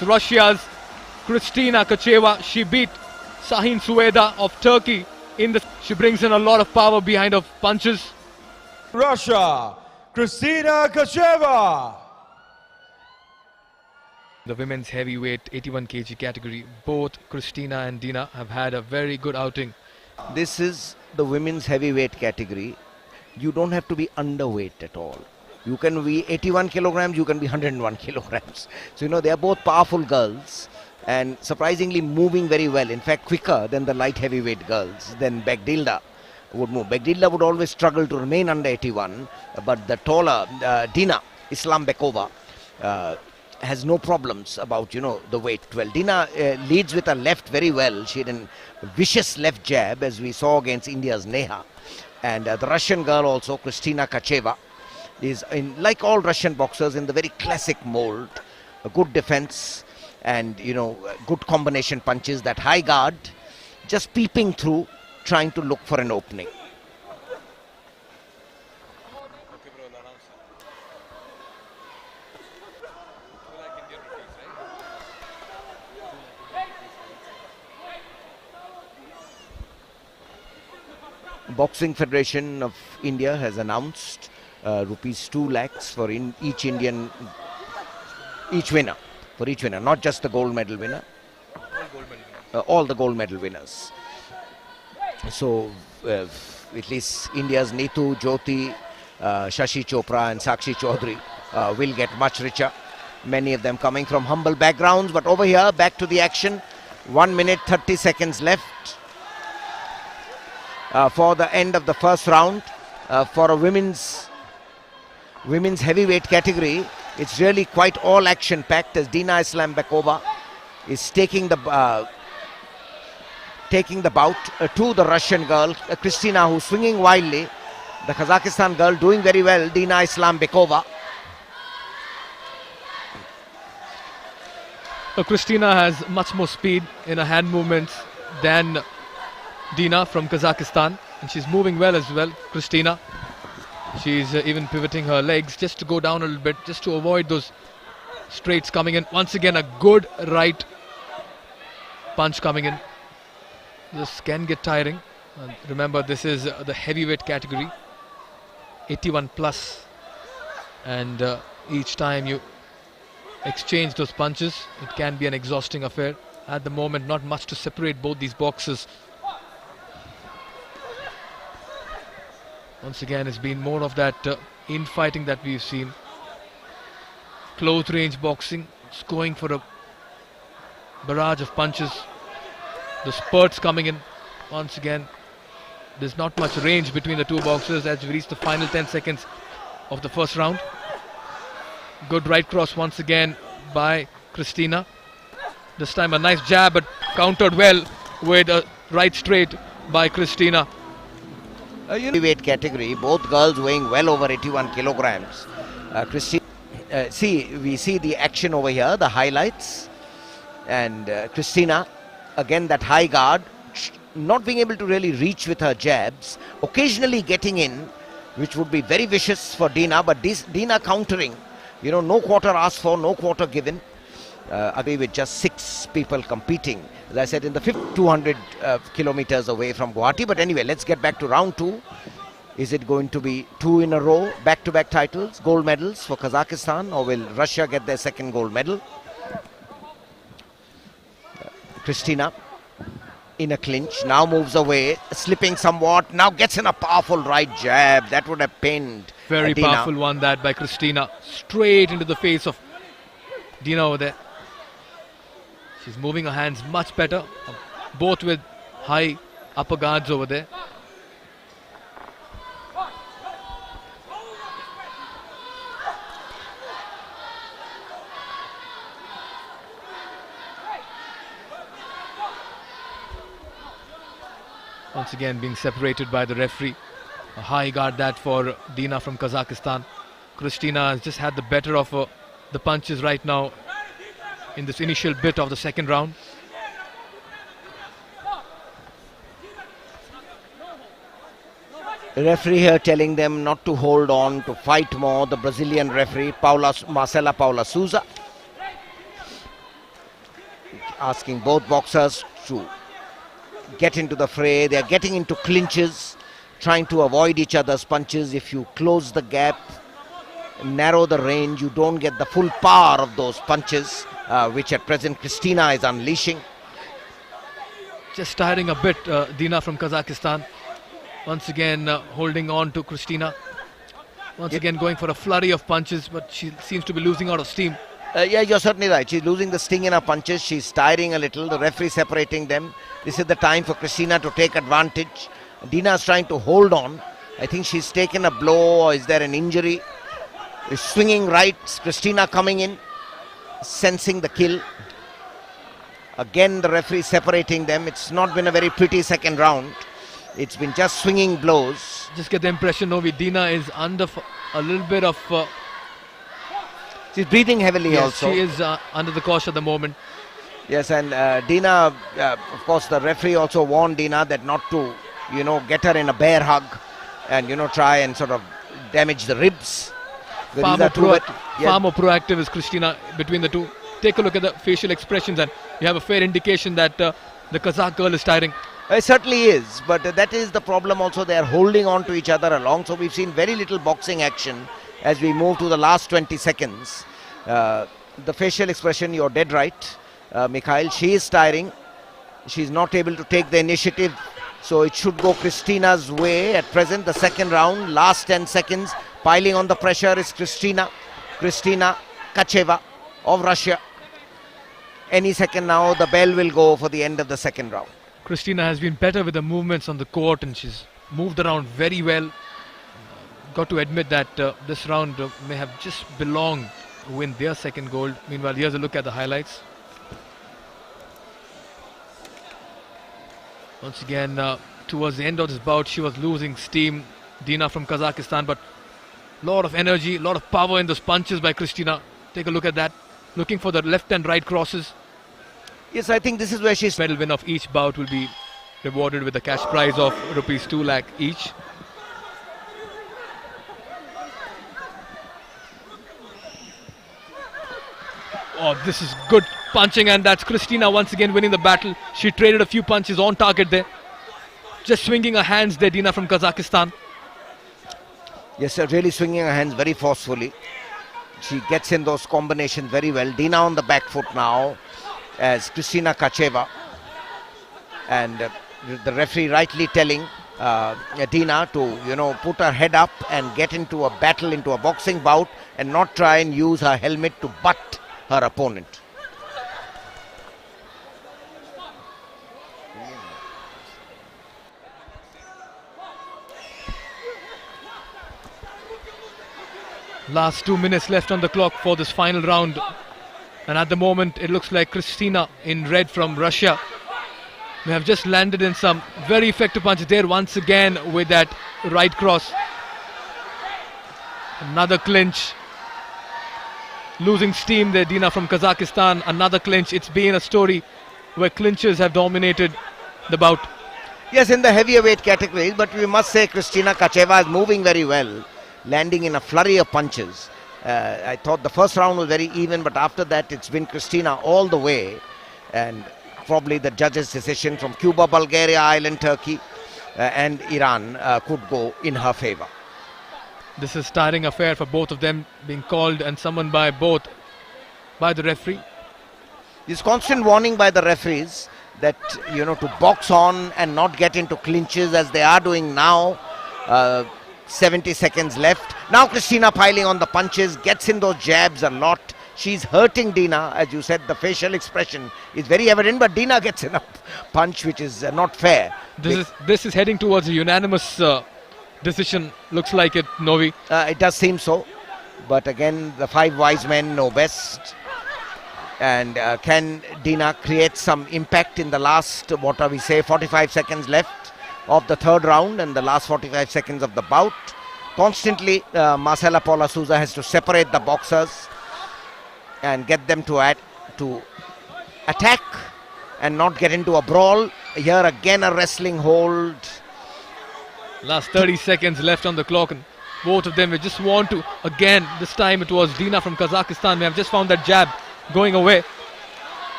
Russia's Kристина Ткачева, she beat Sahin Sueda of Turkey in the. She brings in a lot of power behind her punches. Russia, Kристина Ткачева. The women's heavyweight 81 kg category, both Kристина and Dina have had a very good outing. This is the women's heavyweight category. You don't have to be underweight at all. You can be 81 kilograms, you can be 101 kilograms. So, they are both powerful girls and surprisingly moving very well. In fact, quicker than the light heavyweight girls, than Begdilda would move. Begdilda would always struggle to remain under 81, but the taller Dina Islambekova has no problems about, the weight. Well, Dina leads with her left very well. She had a vicious left jab, as we saw against India's Neha. And the Russian girl also, Kристина Ткачева, is, like all Russian boxers, in the very classic mold. A good defense and, good combination punches, that high guard, just peeping through, trying to look for an opening. Boxing Federation of India has announced rupees 2 lakhs for each winner, not just the gold medal winner, all the gold medal winners. So at least India's Neetu, Jyoti, Shashi Chopra and Sakshi Chaudhary will get much richer. Many of them coming from humble backgrounds, but over here, back to the action. 1 minute 30 seconds left for the end of the first round. For a women's heavyweight category, it's really quite all action packed, as Dina Islambekova is taking the bout to the Russian girl Kристина, who's swinging wildly. The Kazakhstan girl doing very well, Dina Islambekova. Kристина has much more speed in her hand movements than Dina from Kazakhstan, and she's moving well as well, Kристина. She's even pivoting her legs just to go down a little bit, just to avoid those straights coming in. Once again, a good right punch coming in. This can get tiring. Remember, this is the heavyweight category, 81 plus, and each time you exchange those punches, it can be an exhausting affair. At the moment, not much to separate both these boxers. Once again, it's been more of that infighting that we've seen. Close range boxing, it's going for a barrage of punches. The spurts coming in. Once again, there's not much range between the two boxers as we reach the final 10 seconds of the first round. Good right cross once again by Kристина. This time a nice jab, but countered well with a right straight by Kристина. Heavyweight category, both girls weighing well over 81 kilograms. We see the action over here, the highlights, and Kристина, again that high guard, not being able to really reach with her jabs, occasionally getting in, which would be very vicious for Dina, but Dina countering. No quarter asked for, no quarter given. Away with just 6 people competing. As I said, in the 200 kilometers away from Guvahati. But anyway, let's get back to round 2. Is it going to be 2 in a row, back-to-back titles, gold medals for Kazakhstan, or will Russia get their second gold medal? Kристина in a clinch, now moves away, slipping somewhat, now gets in a powerful right jab. That would have pinned Very Dina. powerful one that by Kристина, straight into the face of Dina over there. She's moving her hands much better, both with high upper guards over there. Once again being separated by the referee. A high guard that for Dina from Kazakhstan. Kристина has just had the better of the punches right now in this initial bit of the second round. The referee here telling them not to hold on, to fight more. The Brazilian referee, Marcela Paula Souza. asking both boxers to get into the fray. They are getting into clinches, trying to avoid each other's punches. If you close the gap, narrow the range, you don't get the full power of those punches, which at present Cristina is unleashing. Just tiring a bit, Dina from Kazakhstan. Once again holding on to Cristina. Once again going for a flurry of punches, but she seems to be losing out of steam. Yeah, you're certainly right. She's losing the sting in her punches. She's tiring a little. The referee separating them. This is the time for Cristina to take advantage. Dina is trying to hold on. I think she's taken a blow, or is there an injury? Is swinging rights. Cristina coming in, sensing the kill. Again, the referee separating them. It's not been a very pretty second round. It's been just swinging blows. Just get the impression, Novi, Dina is under a little bit of... she's breathing heavily yes, also. She is under the cosh at the moment. Yes, and Dina, of course, the referee also warned Dina that not to, get her in a bear hug and, try and sort of damage the ribs. Far more proactive is Cristina between the two. Take a look at the facial expressions and you have a fair indication that the Kazakh girl is tiring. It certainly is, but that is the problem also. They are holding on to each other along. So we've seen very little boxing action as we move to the last 20 seconds. The facial expression, you're dead right, Mikhail. She is tiring. She's not able to take the initiative. So it should go Cristina's way at present. The second round, last 10 seconds. Piling on the pressure is Cristina Tkacheva of Russia. Any second now, the bell will go for the end of the second round. Cristina has been better with the movements on the court and she's moved around very well. Got to admit that this round may have just belonged to win their second gold. Meanwhile, here's a look at the highlights. Once again, towards the end of this bout, she was losing steam, Dina from Kazakhstan, but a lot of energy, a lot of power in those punches by Cristina. Take a look at that. Looking for the left and right crosses. Yes, I think this is where she's... Medal win of each bout will be rewarded with a cash prize of rupees 2 lakh each. Oh, this is good punching, and that's Cristina once again winning the battle. She traded a few punches on target there. Just swinging her hands there, Dina from Kazakhstan. Yes, sir, really swinging her hands very forcefully. She gets in those combinations very well. Dina on the back foot now as Cristina Tkacheva. And the referee rightly telling Dina to, put her head up and get into a battle, into a boxing bout and not try and use her helmet to butt her opponent. Last 2 minutes left on the clock for this final round. And at the moment, it looks like Cristina in red from Russia may have just landed in some very effective punches there once again with that right cross. Another clinch. Losing steam there, Dina from Kazakhstan. Another clinch. It's been a story where clinches have dominated the bout. Yes, in the heavyweight categories, but we must say Cristina Tkacheva is moving very well, landing in a flurry of punches. I thought the first round was very even, but after that it's been Cristina all the way, and probably the judge's decision from Cuba, Bulgaria, Ireland, Turkey and Iran could go in her favor. This is tiring affair for both of them, being called and summoned by both by the referee. This constant warning by the referees that, to box on and not get into clinches as they are doing now. 70 seconds left. Now Cristina piling on the punches, gets in those jabs a lot. She's hurting Dina. As you said, the facial expression is very evident, but Dina gets in a punch which is not fair. This is heading towards a unanimous decision. Looks like it, Novi. It does seem so. But again, the five wise men know best. And can Dina create some impact in the last, 45 seconds left of the third round and the last 45 seconds of the bout? Constantly, Marcela Paula Souza has to separate the boxers and get them to attack and not get into a brawl. Here again a wrestling hold. Last 30 seconds left on the clock, and both of them we just want to, again, this time it was Dina from Kazakhstan. We have just found that jab going away.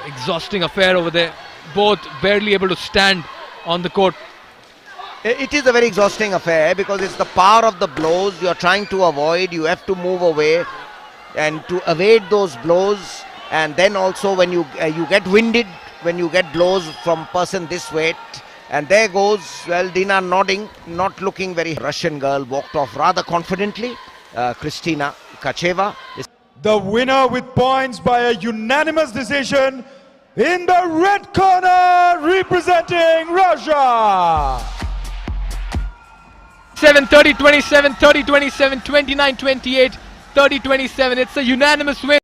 exhausting affair over there. Both barely able to stand on the court. It is a very exhausting affair because it's the power of the blows you're trying to avoid. You have to move away and to evade those blows. And then also when you get winded, when you get blows from person this weight. And there goes, well, Dina nodding, not looking very. Russian girl walked off rather confidently. Kристина Ткачева. The winner with points by a unanimous decision in the red corner representing Russia. 30-27, 30-27, 29-28, 30-27. It's a unanimous win.